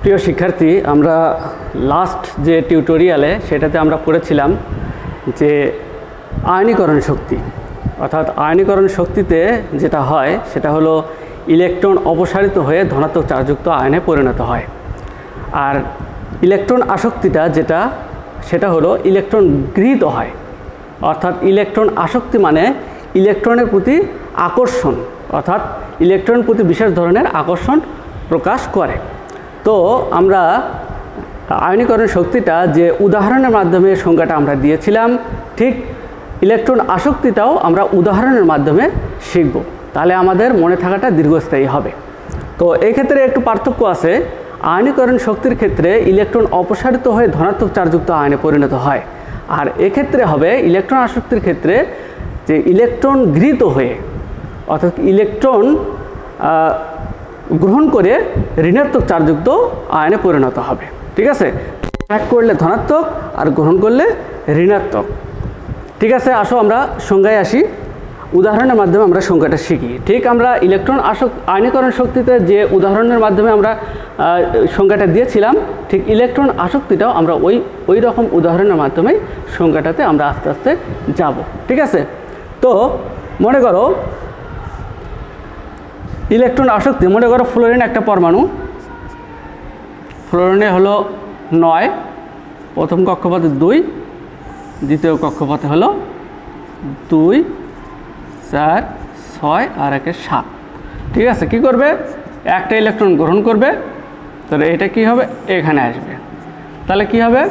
প্রিয় শিক্ষার্থী, আমরা লাস্ট যে টিউটোরিয়ালে সেটাতে আমরা পড়েছিলাম যে আয়নীকরণ শক্তি, অর্থাৎ আয়নীকরণ শক্তিতে যেটা হয় সেটা হলো ইলেকট্রন অপসারিত হয়ে ধনাত্মক চার্জযুক্ত আয়নে পরিণত হয়। আর ইলেকট্রন আসক্তিটা যেটা সেটা হলো ইলেকট্রন গৃহীত হয়, অর্থাৎ ইলেকট্রন আসক্তি মানে ইলেকট্রনের প্রতি আকর্ষণ, অর্থাৎ ইলেকট্রনের প্রতি বিশেষ ধরনের আকর্ষণ প্রকাশ করে। তো আমরা আয়নীকরণ শক্তিটা যে উদাহরণের মাধ্যমে সংজ্ঞাটা আমরা দিয়েছিলাম, ঠিক ইলেকট্রন আসক্তিটাও আমরা উদাহরণের মাধ্যমে শিখব, তাহলে আমাদের মনে থাকাটা দীর্ঘস্থায়ী হবে। তো এই ক্ষেত্রে একটু পার্থক্য আছে। আয়নীকরণ শক্তির ক্ষেত্রে ইলেকট্রন অপসারিত হয়ে ধনাত্মক চার্জযুক্ত আয়নে পরিণত হয়, আর এক্ষেত্রে হবে ইলেকট্রন আসক্তির ক্ষেত্রে যে ইলেকট্রন গৃহীত হয়ে, অর্থাৎ ইলেকট্রন গ্রহণ করে ঋণাত্মক চার্জযুক্ত আয়নে পরিণত হবে। ঠিক আছে, ত্যাগ করলে ধনাত্মক আর গ্রহণ করলে ঋণাত্মক। ঠিক আছে, আসো আমরা সংজ্ঞায় আসি, উদাহরণের মাধ্যমে আমরা সংজ্ঞাটা শিখি। ঠিক আমরা ইলেকট্রন আয়নীকরণ শক্তিতে যে উদাহরণের মাধ্যমে আমরা সংজ্ঞাটা দিয়েছিলাম, ঠিক ইলেকট্রন আসক্তিটাও আমরা ওই রকম উদাহরণের মাধ্যমেই সংজ্ঞাটাতে আমরা আস্তে আস্তে যাব। ঠিক আছে, তো মনে করো ইলেকট্রন আসক্তি, মনে করো ফ্লোরিন একটা পরমাণু, ফ্লোরিনে হলো 9, প্রথম কক্ষপথে 2, দ্বিতীয় কক্ষপথে হলো 2, 4, 6 আর 1 7। ঠিক আছে, কি করবে? একটা ইলেকট্রন গ্রহণ করবে, তাহলে এটা কি হবে? এখানে আসবে, তাহলে কি হবে?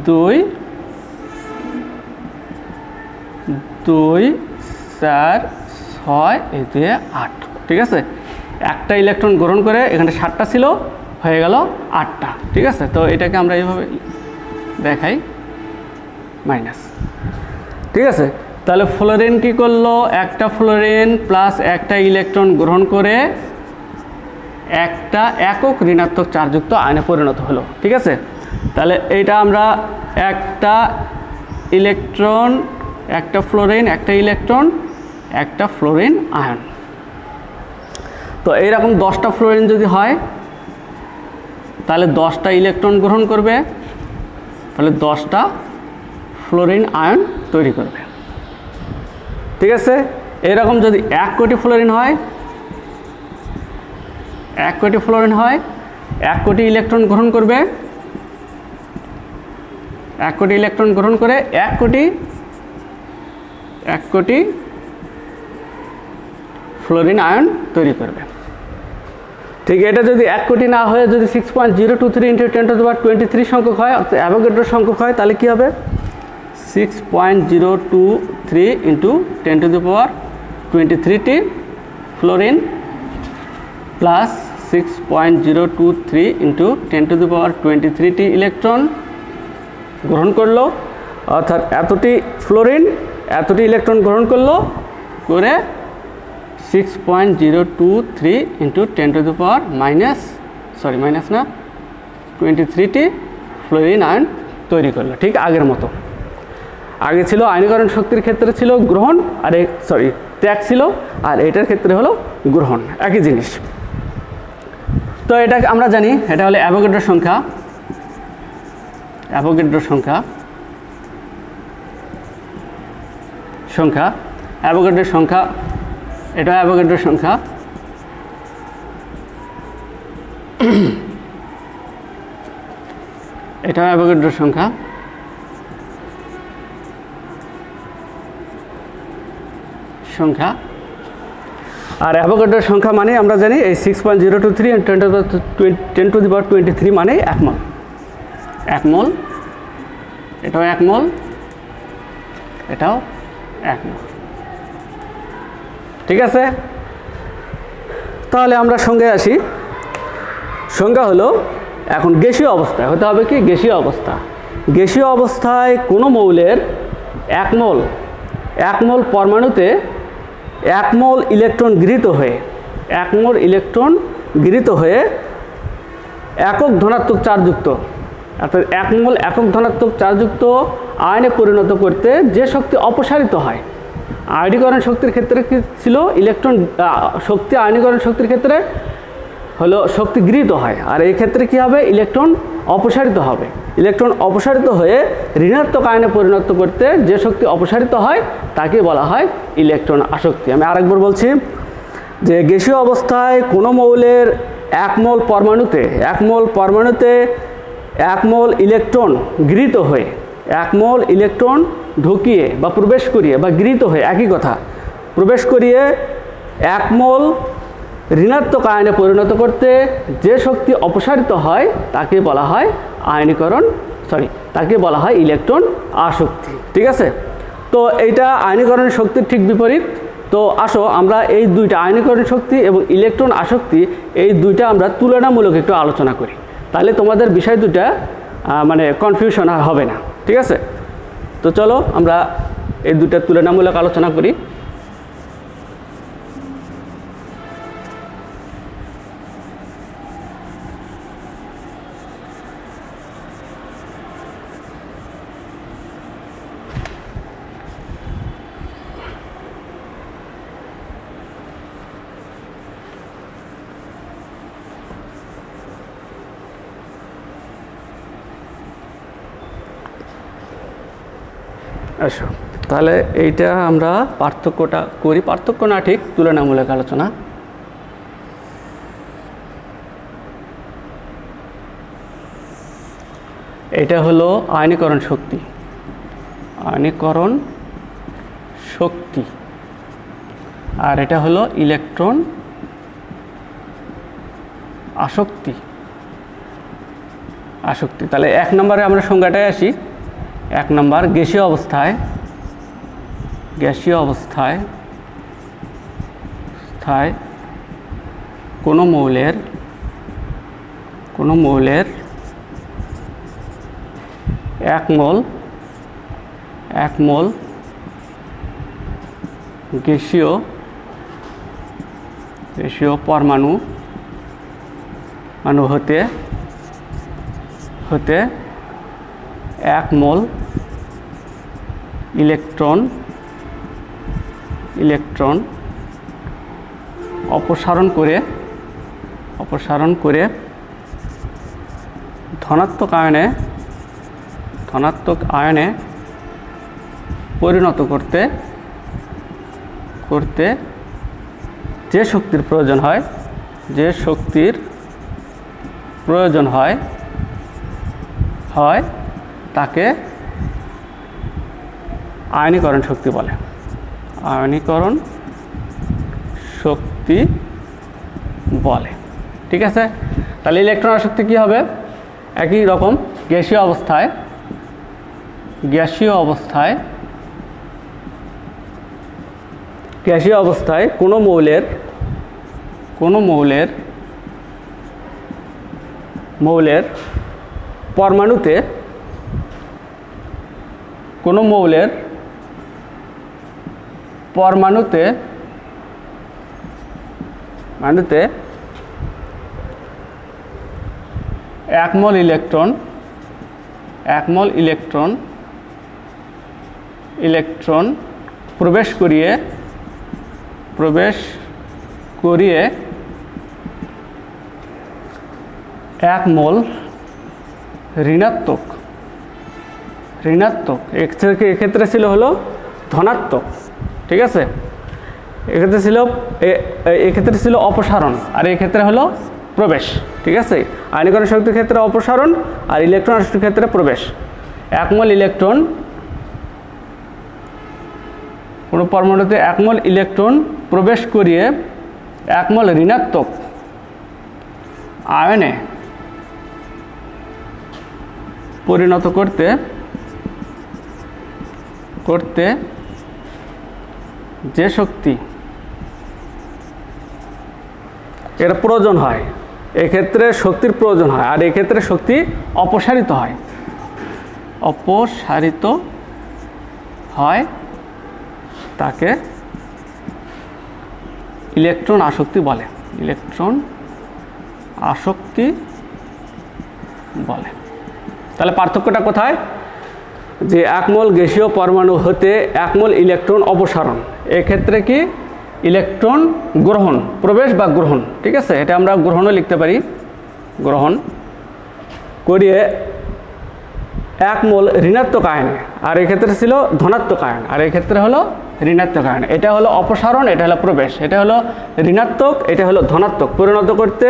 2, 4, 6, 8। ঠিক আছে, একটা ইলেকট্রন গ্রহণ করে, এখানে 7টা ছিল, হয়ে গেল 8টা। ঠিক আছে, তো এটাকে আমরা এইভাবে দেখাই মাইনাস। ঠিক আছে, তাহলে ফ্লোরিন কি করলো? একটা ফ্লোরিন প্লাস একটা ইলেকট্রন গ্রহণ করে একটা একক ঋণাত্মক চার্জযুক্ত আয়নে পরিণত হলো। ঠিক আছে, তাহলে এইটা আমরা একটা ইলেকট্রন, একটা ফ্লোরিন, একটা ইলেকট্রন, একটা ফ্লোরিন আয়ন। তো এইরকম 10টা ফ্লোরিন যদি হয় তাহলে 10টা ইলেকট্রন গ্রহণ করবে, তাহলে 10টা ফ্লোরিন আয়ন তৈরি করবে। ঠিক আছে, এরকম যদি 1 কোটি ফ্লোরিন হয়, 1 কোটি ফ্লোরিন হয়, 1 কোটি ইলেকট্রন গ্রহণ করবে, 1 কোটি ইলেকট্রন গ্রহণ করে 1 কোটি ফ্লোরিন আয়ন তৈরি করবে। ঠিক, এটা যদি 1 কোটি না হয়ে যদি 6.023 × 10⁻23 সংখ্যক হয়, অর্থাৎ অ্যাভোগাড্রো সংখ্যক হয়, তাহলে কি হবে? 6.023 × 10⁻23টি ফ্লোরিন প্লাস 6.023 × 10⁻23টি ইলেকট্রন গ্রহণ করলো, অর্থাৎ এতটি ফ্লোরিন এতটি ইলেকট্রন গ্রহণ করলো করে 6.023 × 10⁻23টি ফ্লোরিন আয়ন তৈরি করলো। ঠিক আগের মতো, আগে ছিল আয়নীকরণ শক্তির ক্ষেত্রে ছিল গ্রহণ, আর ত্যাগ ছিল, আর এটার ক্ষেত্রে হলো গ্রহণ, একই জিনিস। তো এটা আমরা জানি, এটা হলো অ্যাভোগাড্রো সংখ্যা। অ্যাভোগাড্রো সংখ্যা অ্যাভোগাড্রো সংখ্যা, এটা অ্যাভোগাড্রো সংখ্যা। এটা অ্যাভোগাড্রো সংখ্যা। আর অ্যাভোগাড্রো সংখ্যা মানে আমরা জানি এই 6.023 × 10⁻23 মানে 1 মোল। 1 মোল, এটাও 1 মোল, এটাও 1 মোল। ঠিক আছে, তাহলে আমরা সংজ্ঞায় আসি। সংজ্ঞা হলো, এখন গ্যাসীয় অবস্থায় হতে হবে কি? গ্যাসীয় অবস্থা। গ্যাসীয় অবস্থায় কোনো মৌলের 1 মোল পরমাণুতে 1 মোল ইলেকট্রন গৃহীত হয়ে একক ধনাত্মক চার্জযুক্ত, অর্থাৎ 1 মোল একক ধনাত্মক চার্জযুক্ত আয়নে পরিণত করতে যে শক্তি অপসারিত হয়, আয়নীকরণ শক্তির ক্ষেত্রে কি ছিল? ইলেকট্রন শক্তি আয়নীকরণ শক্তির ক্ষেত্রে হলো শক্তি গৃহীত হয়, আর এই ক্ষেত্রে কী হবে, ইলেকট্রন অপসারিত হবে। ইলেকট্রন অপসারিত হয়ে ঋণাত্মক আয়নে পরিণত করতে যে শক্তি অপসারিত হয় তাকে বলা হয় ইলেকট্রন আসক্তি। আমি আরেকবার বলছি যে গ্যাসীয় অবস্থায় কোনো মৌলের এক মোল পরমাণুতে এক মোল ইলেকট্রন গৃহীত হয়ে, এক মোল ইলেকট্রন ঢুকিয়ে বা প্রবেশ করিয়ে বা গৃহীত হয়ে, একই কথা, প্রবেশ করিয়ে এক মোল ঋণাত্মক আয়নে পরিণত করতে যে শক্তি অপসারিত হয় তাকে বলা হয় তাকে বলা হয় ইলেকট্রন আসক্তি। ঠিক আছে, তো এইটা আয়নীকরণ শক্তির ঠিক বিপরীত। তো আসো আমরা এই দুইটা, আয়নীকরণ শক্তি এবং ইলেকট্রন আসক্তি, এই দুইটা আমরা তুলনামূলক একটু আলোচনা করি, তাহলে তোমাদের বিষয় দুটা মানে কনফিউশন হবে না। ঠিক আছে, তো চলো আমরা এই দুইটা তুলনামূলক আলোচনা করি। আসো তাহলে এইটা আমরা পার্থক্যটা করি, পার্থক্য না ঠিক তুলনামূলক আলোচনা। এটা হলো আয়নীকরণ শক্তি, আর এটা হলো ইলেকট্রন আসক্তি। তাহলে 1 নম্বরে আমরা সংজ্ঞাটায় আসি। 1 নম্বর, গ্যাসীয় অবস্থায় কোনো মৌলের 1 মোল গ্যাসীয় পরমাণু হতে 1 মোল ইলেকট্রন অপসারণ করে ধনাত্মক আয়নে পরিণত করতে যে শক্তির প্রয়োজন হয় তাকে আয়নীকরণ শক্তি বলে। ঠিক আছে, তাহলে ইলেকট্রন আসক্তি কী হবে, একই রকম। গ্যাসীয় অবস্থায় কোনো মৌলের পরমাণুতে এক মোল ইলেকট্রন প্রবেশ করিয়ে 1 মোল ঋণাত্মক, এক্ষেত্রে ছিল হলো ধনাত্মক। ঠিক আছে, এক্ষেত্রে ছিল অপসারণ, আর এক্ষেত্রে হলো প্রবেশ। ঠিক আছে, আয়নীকরণ শক্তির ক্ষেত্রে অপসারণ আর ইলেকট্রন আসক্তির ক্ষেত্রে প্রবেশ। 1 মোল ইলেকট্রন, কোনো পরমাণুতে 1 মোল ইলেকট্রন প্রবেশ করিয়ে 1 মোল ঋণাত্মক আয়নে পরিণত করতে যে শক্তি এটা প্রয়োজন হয়, এক্ষেত্রে শক্তির প্রয়োজন হয়, আর এক্ষেত্রে শক্তি অপসারিত হয় তাকে ইলেকট্রন আসক্তি বলে। তাহলে পার্থক্যটা কোথায়, যে 1 মোল গ্যাসীয় পরমাণু হতে 1 মোল ইলেকট্রন অপসারণ, এক্ষেত্রে কি ইলেকট্রন গ্রহণ, প্রবেশ বা গ্রহণ, ঠিক আছে, এটা আমরা গ্রহণও লিখতে পারি, গ্রহণ করিয়ে 1 মোল ঋণাত্মক আয়নে, আর এক্ষেত্রে ছিল ধনাত্মক আয়ন, আর এক্ষেত্রে হলো ঋণাত্মক আয়ন। এটা হলো অপসারণ, এটা হলো প্রবেশ, এটা হলো ঋণাত্মক, এটা হলো ধনাত্মক পরিণত করতে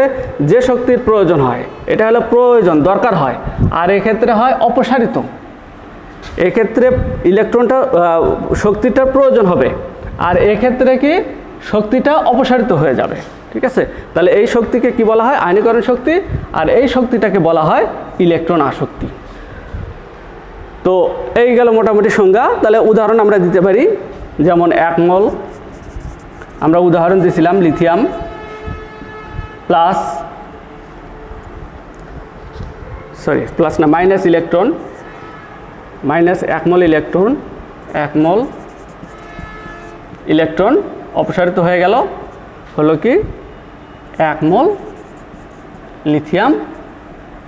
যে শক্তির প্রয়োজন হয়, এটা হলো প্রয়োজন, দরকার হয়, আর এক্ষেত্রে হয় অপসারিত। এক্ষেত্রে ইলেকট্রনটা শক্তিটার প্রয়োজন হবে, আর এক্ষেত্রে কি শক্তিটা অপসারিত হয়ে যাবে, ঠিক আছে। তাহলে এই শক্তিকে কি বলা হয়? আয়নীকরণ শক্তি, আর এই শক্তিটাকে বলা হয় ইলেকট্রন আসক্তি। তো এই গেল মোটামুটি সংজ্ঞা। তাহলে উদাহরণ আমরা দিতে পারি, যেমন 1 মোল আমরা উদাহরণ দিয়েছিলাম লিথিয়াম মাইনাস ইলেকট্রন, মাইনাস 1 মোল ইলেকট্রন, 1 মোল ইলেকট্রন অপসারিত হয়ে গেল, হলো কি 1 মোল লিথিয়াম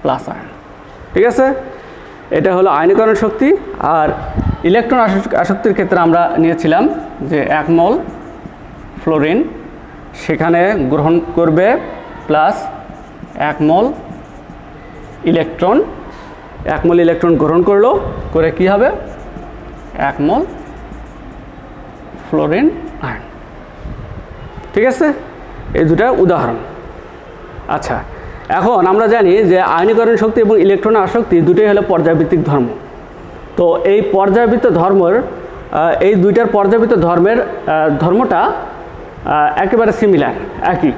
প্লাস আয়ন, ঠিক আছে। এটা হলো আয়নীকরণ শক্তি। আর ইলেকট্রন আসক্তির ক্ষেত্রে আমরা নিয়েছিলাম যে 1 মোল ফ্লোরিন সেখানে গ্রহণ করবে প্লাস 1 মোল ইলেকট্রন, 1 মোল ইলেকট্রন গ্রহণ করলো, করে কি হবে 1 মোল ফ্লোরিন আয়ন, ঠিক আছে। এই দুটা উদাহরণ। আচ্ছা, এখন আমরা জানি যে আয়নীকরণ শক্তি এবং ইলেকট্রন আসক্তি দুটোই হলো পর্যায়ভিত্তিক ধর্ম। তো এই পর্যায়ভিত্তিক ধর্মের এই দুইটার পর্যায়ভিত্তিক ধর্মের ধর্মটা একেবারে সিমিলার, একই।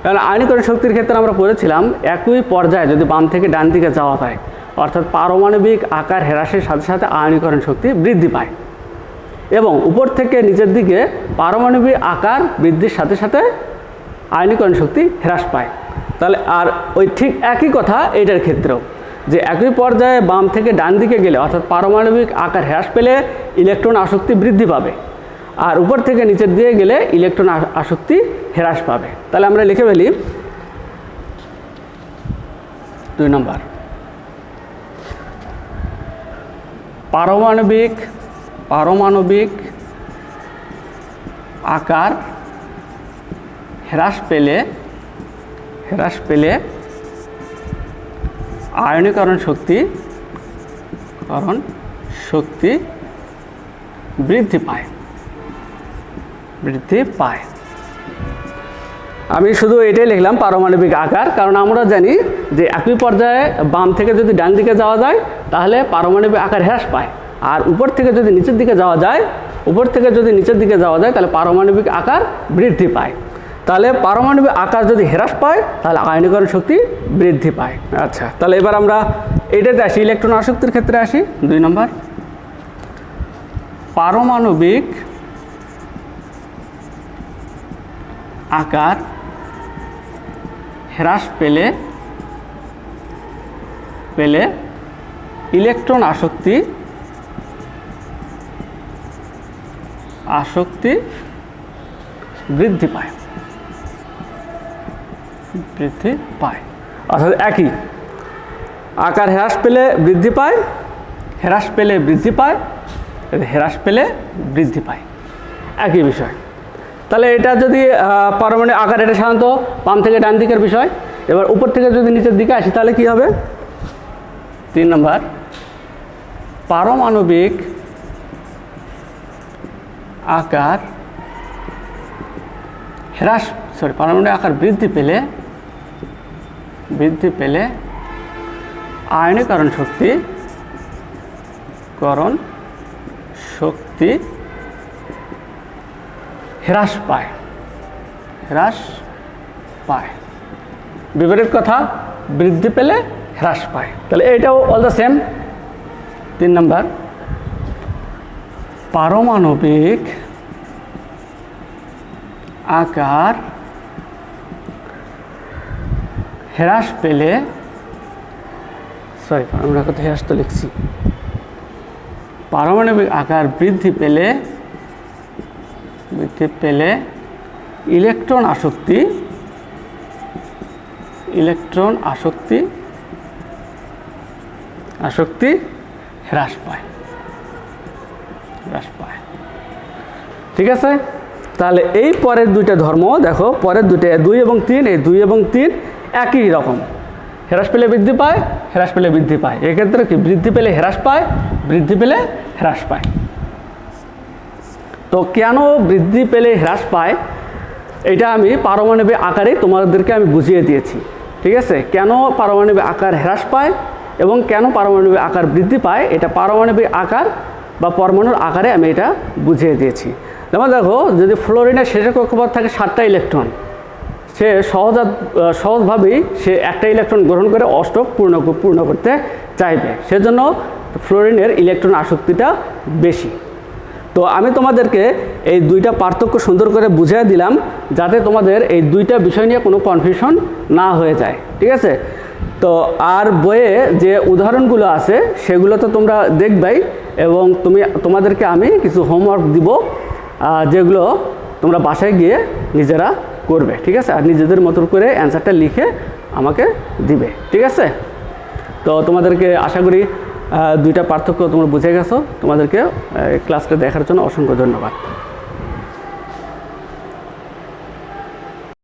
কারণ আয়নীকরণ শক্তির ক্ষেত্রে আমরা পড়েছিলাম একই পর্যায়ে যদি বাম থেকে ডান দিকে যাওয়া যায়, অর্থাৎ পারমাণবিক আকার হ্রাসের সাথে সাথে আয়নীকরণ শক্তি বৃদ্ধি পায়, এবং উপর থেকে নিচের দিকে পারমাণবিক আকার বৃদ্ধির সাথে সাথে আয়নীকরণ শক্তি হ্রাস পায়। তাহলে আর ওই ঠিক একই কথা এইটার ক্ষেত্রেও, যে একই পর্যায়ে বাম থেকে ডান দিকে গেলে অর্থাৎ পারমাণবিক আকার হ্রাস পেলে ইলেকট্রন আসক্তি বৃদ্ধি পাবে, আর উপর থেকে নিচের দিকে গেলে ইলেকট্রন আসক্তি হ্রাস পাবে। তাহলে আমরা লিখে ফেলি 2 নম্বর, পারমাণবিক আকার হ্রাস পেলে আয়নীকরণ শক্তি বৃদ্ধি পায়। আমি শুধু এটাই লিখলাম পারমাণবিক আকার, কারণ আমরা জানি যে একই পর্যায়ে বাম থেকে যদি ডান দিকে যাওয়া যায় তাহলে পারমাণবিক আকার হ্রাস পায়, আর উপর থেকে যদি নিচের দিকে যাওয়া যায় তাহলে পারমাণবিক আকার বৃদ্ধি পায়। তাহলে পারমাণবিক আকার যদি হ্রাস পায় তাহলে আয়নীকরণ শক্তি বৃদ্ধি পায়। আচ্ছা, তাহলে এবার আমরা এটাতে আসি, ইলেকট্রন আসক্তির ক্ষেত্রে আসি। 2 নম্বর, পারমাণবিক আকার হ্রাস পেলে ইলেকট্রন আসক্তি বৃদ্ধি পায়। অর্থাৎ একই, আকার হ্রাস পেলে বৃদ্ধি পায়, হ্রাস পেলে বৃদ্ধি পায়, একই বিষয়। তাহলে এটা যদি পারমাণবিক আকার, এটা সাধারণত বাম থেকে ডান দিকের বিষয়। এবার উপর থেকে যদি নিচের দিকে আসি তাহলে কি হবে? 3 নম্বর, পারমাণবিক আকার বৃদ্ধি পেলে আয়নীকরণ শক্তি হ্রাস পায়। বিপরীত কথা, বৃদ্ধি পেলে হ্রাস পায়। তাহলে এটাও অল দ্য সেম। 3 নম্বর, পারমাণবিক আকার হ্রাস পেলে, আমরা কত হ্রাস তো লিখছি, পারমাণবিক আকার বৃদ্ধি পেলে ইলেকট্রন আসক্তি হ্রাস পায়। ঠিক আছে, তাহলে এই পরের দুইটা ধর্ম দেখো, পরের দুইটা 2 এবং 3, এই 2 এবং 3 একই রকম, হ্রাস পেলে বৃদ্ধি পায়, হ্রাস পেলে বৃদ্ধি পায়। এক্ষেত্রে কি বৃদ্ধি পেলে হ্রাস পায়, বৃদ্ধি পেলে হ্রাস পায়। তো কেন বৃদ্ধি পেলে হ্রাস পায় এটা আমি পারমাণবিক আকারে তোমাদেরকে আমি বুঝিয়ে দিয়েছি, ঠিক আছে। কেন পারমাণবিক আকার হ্রাস পায় এবং কেন পারমাণবিক আকার বৃদ্ধি পায় এটা পারমাণবিক আকার বা পরমাণুর আকারে আমি এটা বুঝিয়ে দিয়েছি। যেমন দেখো, যদি ফ্লোরিনের শেষের কক্ষপথ থাকে 7টা ইলেকট্রন, সে সহজভাবেই সে একটা ইলেকট্রন গ্রহণ করে অষ্টক পূর্ণ করতে চাইবে, সেজন্য ফ্লোরিনের ইলেকট্রন আসক্তিটা বেশি। তো আমি তোমাদেরকে এই দুইটা পার্থক্য সুন্দর করে বুঝিয়ে দিলাম যাতে তোমাদের এই দুইটা বিষয় নিয়ে কোনো কনফিউশন না হয়ে যায়, ঠিক আছে। তো আর বইয়ে যে উদাহরণগুলো আছে সেগুলো তো তোমরা দেখবাই, এবং তোমাদেরকে আমি কিছু হোমওয়ার্ক দিব যেগুলো তোমরা বাসায় গিয়ে নিজেরা করবে, ঠিক আছে। আর নিজেদের মতো করে অ্যান্সারটা লিখে আমাকে দিবে, ঠিক আছে। তো তোমাদেরকে আশা করি দুইটা পার্থক্য তোমরা বুঝে গেছো। তোমাদেরকে ক্লাসটা দেখার জন্য অসংখ্য ধন্যবাদ।